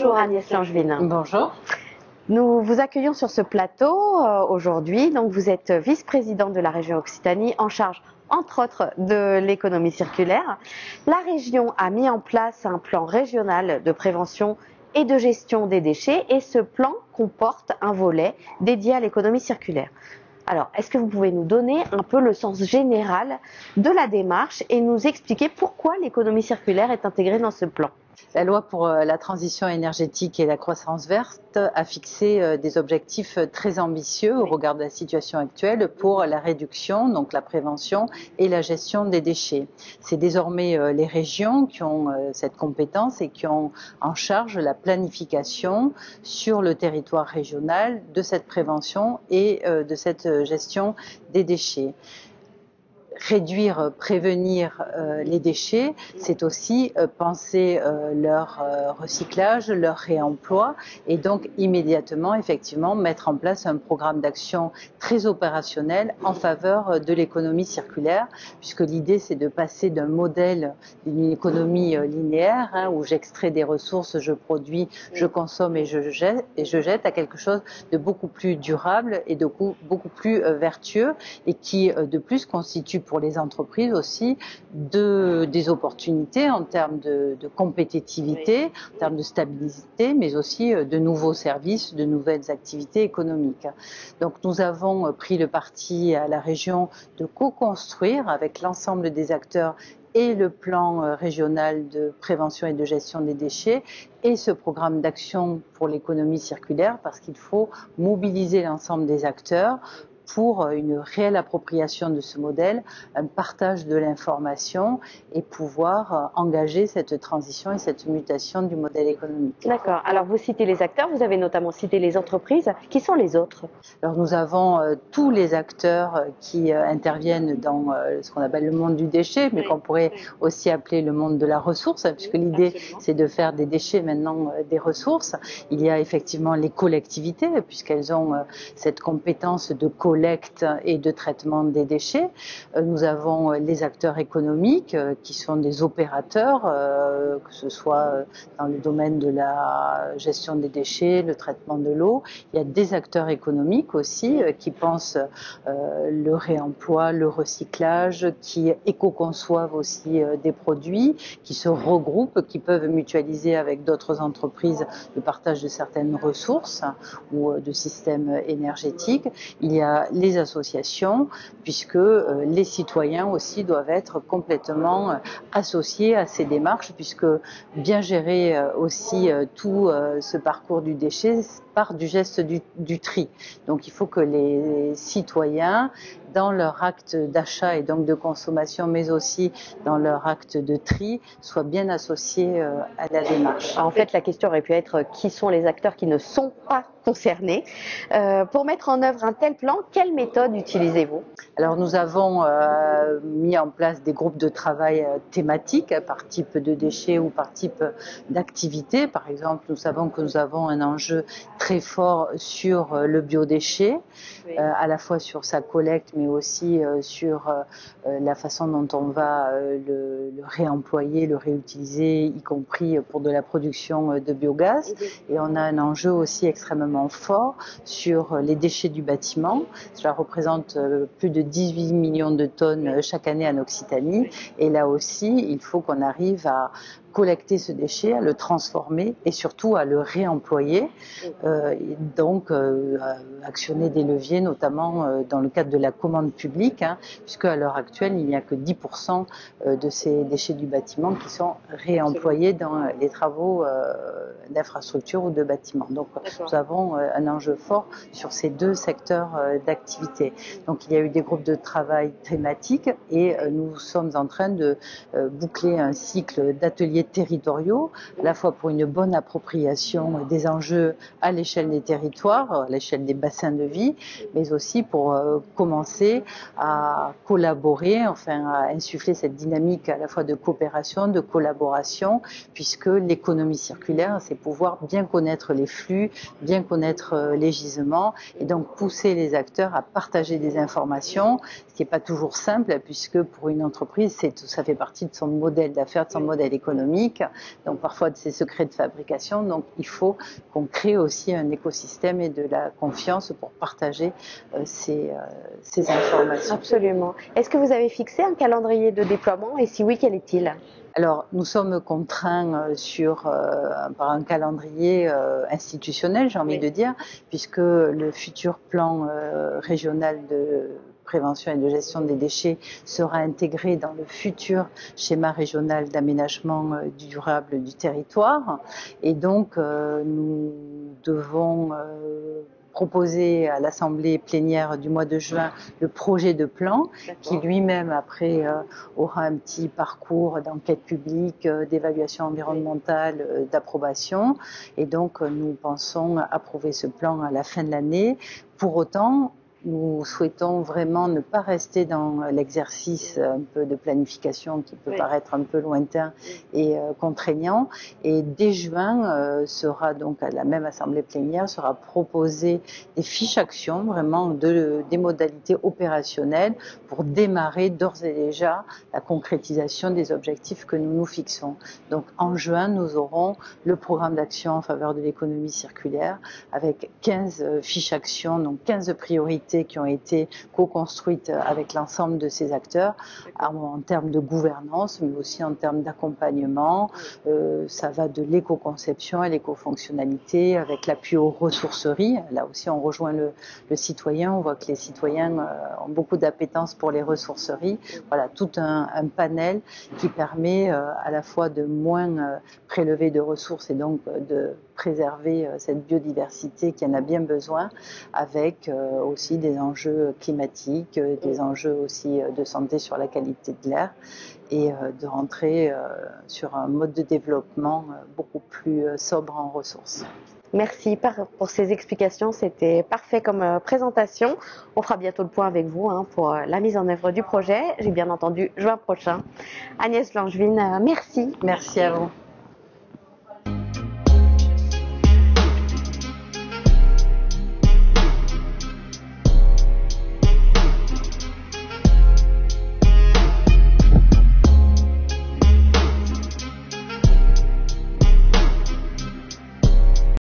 Bonjour Agnès Langevin. Bonjour. Nous vous accueillons sur ce plateau aujourd'hui. Donc vous êtes vice-présidente de la région Occitanie en charge entre autres de l'économie circulaire. La région a mis en place un plan régional de prévention et de gestion des déchets et ce plan comporte un volet dédié à l'économie circulaire. Alors, est-ce que vous pouvez nous donner un peu le sens général de la démarche et nous expliquer pourquoi l'économie circulaire est intégrée dans ce plan ? La loi pour la transition énergétique et la croissance verte a fixé des objectifs très ambitieux au regard de la situation actuelle pour la réduction, donc la prévention et la gestion des déchets. C'est désormais les régions qui ont cette compétence et qui ont en charge la planification sur le territoire régional de cette prévention et de cette gestion des déchets. Réduire, prévenir les déchets, c'est aussi penser leur recyclage, leur réemploi et donc immédiatement, effectivement, mettre en place un programme d'action très opérationnel en faveur de l'économie circulaire, puisque l'idée c'est de passer d'un modèle d'une économie linéaire où j'extrais des ressources, je produis, je consomme et je jette à quelque chose de beaucoup plus durable et de beaucoup plus vertueux et qui de plus constitue pour les entreprises aussi des opportunités en termes de compétitivité, en termes de stabilité, mais aussi de nouveaux services, de nouvelles activités économiques. Donc nous avons pris le parti à la région de co-construire avec l'ensemble des acteurs et le plan régional de prévention et de gestion des déchets et ce programme d'action pour l'économie circulaire parce qu'il faut mobiliser l'ensemble des acteurs pour une réelle appropriation de ce modèle, un partage de l'information et pouvoir engager cette transition et cette mutation du modèle économique. D'accord. Alors vous citez les acteurs, vous avez notamment cité les entreprises. Qui sont les autres ? Alors nous avons tous les acteurs qui interviennent dans ce qu'on appelle le monde du déchet, mais qu'on pourrait aussi appeler le monde de la ressource, puisque l'idée c'est de faire des déchets maintenant des ressources. Il y a effectivement les collectivités, puisqu'elles ont cette compétence de collecte et de traitement des déchets. Nous avons les acteurs économiques qui sont des opérateurs, que ce soit dans le domaine de la gestion des déchets, le traitement de l'eau. Il y a des acteurs économiques aussi qui pensent le réemploi, le recyclage, qui éco-conçoivent aussi des produits, qui se regroupent, qui peuvent mutualiser avec d'autres entreprises le partage de certaines ressources ou de systèmes énergétiques. Il y a les associations, puisque les citoyens aussi doivent être complètement associés à ces démarches, puisque bien gérer aussi tout ce parcours du déchet part du geste du tri. Donc il faut que les citoyens, dans leur acte d'achat et donc de consommation, mais aussi dans leur acte de tri, soient bien associés à la démarche. En fait, la question aurait pu être qui sont les acteurs qui ne sont pas concernés. Pour mettre en œuvre un tel plan, quelle méthode utilisez-vous ? Alors nous avons mis en place des groupes de travail thématiques par type de déchets ou par type d'activité. Par exemple, nous savons que nous avons un enjeu très fort sur le biodéchet, à la fois sur sa collecte, mais aussi sur la façon dont on va le réemployer, le réutiliser, y compris pour de la production de biogaz. Et on a un enjeu aussi extrêmement fort sur les déchets du bâtiment. Cela représente plus de 18 millions de tonnes chaque année en Occitanie. Et là aussi, il faut qu'on arrive à collecter ce déchet, à le transformer et surtout à le réemployer. Donc, actionner des leviers, notamment dans le cadre de la commande publique, puisque à l'heure actuelle, il n'y a que 10% de ces déchets du bâtiment qui sont réemployés dans les travaux d'infrastructure ou de bâtiments. Donc, nous avons un enjeu fort sur ces deux secteurs d'activité. Donc, il y a eu des groupes de travail thématiques et nous sommes en train de boucler un cycle d'ateliers territoriaux, à la fois pour une bonne appropriation des enjeux à l'échelle des territoires, à l'échelle des bassins de vie, mais aussi pour commencer à collaborer, enfin à insuffler cette dynamique à la fois de coopération, de collaboration, puisque l'économie circulaire, c'est pouvoir bien connaître les flux, bien connaître les gisements, et donc pousser les acteurs à partager des informations, ce qui n'est pas toujours simple, puisque pour une entreprise, ça fait partie de son modèle d'affaires, de son modèle économique. chimiques, donc parfois de ces secrets de fabrication. Donc il faut qu'on crée aussi un écosystème et de la confiance pour partager ces informations. Absolument. Est-ce que vous avez fixé un calendrier de déploiement et si oui, quel est-il? Alors, nous sommes contraints par un calendrier institutionnel, j'ai envie de dire, puisque le futur plan régional de prévention et de gestion des déchets sera intégré dans le futur schéma régional d'aménagement durable du territoire. Et donc, nous devons proposer à l'Assemblée plénière du mois de juin le projet de plan qui lui-même après aura un petit parcours d'enquête publique, d'évaluation environnementale, d'approbation. Et donc nous pensons approuver ce plan à la fin de l'année. Pour autant, nous souhaitons vraiment ne pas rester dans l'exercice un peu de planification qui peut paraître un peu lointain et contraignant. Et dès juin, sera donc à la même assemblée plénière, sera proposé des fiches actions, vraiment des modalités opérationnelles pour démarrer d'ores et déjà la concrétisation des objectifs que nous nous fixons. Donc en juin, nous aurons le programme d'action en faveur de l'économie circulaire avec 15 fiches actions, donc 15 priorités qui ont été co-construites avec l'ensemble de ces acteurs en termes de gouvernance, mais aussi en termes d'accompagnement. Ça va de l'éco-conception à l'éco-fonctionnalité, avec l'appui aux ressourceries. Là aussi, on rejoint le citoyen. On voit que les citoyens ont beaucoup d'appétence pour les ressourceries. Voilà, tout un panel qui permet à la fois de moins prélever de ressources et donc de préserver cette biodiversité qui en a bien besoin, avec aussi des enjeux climatiques, des enjeux aussi de santé sur la qualité de l'air, et de rentrer sur un mode de développement beaucoup plus sobre en ressources. Merci pour ces explications, c'était parfait comme présentation. On fera bientôt le point avec vous pour la mise en œuvre du projet. J'ai bien entendu juin prochain. Agnès Langevin, merci. Merci à vous.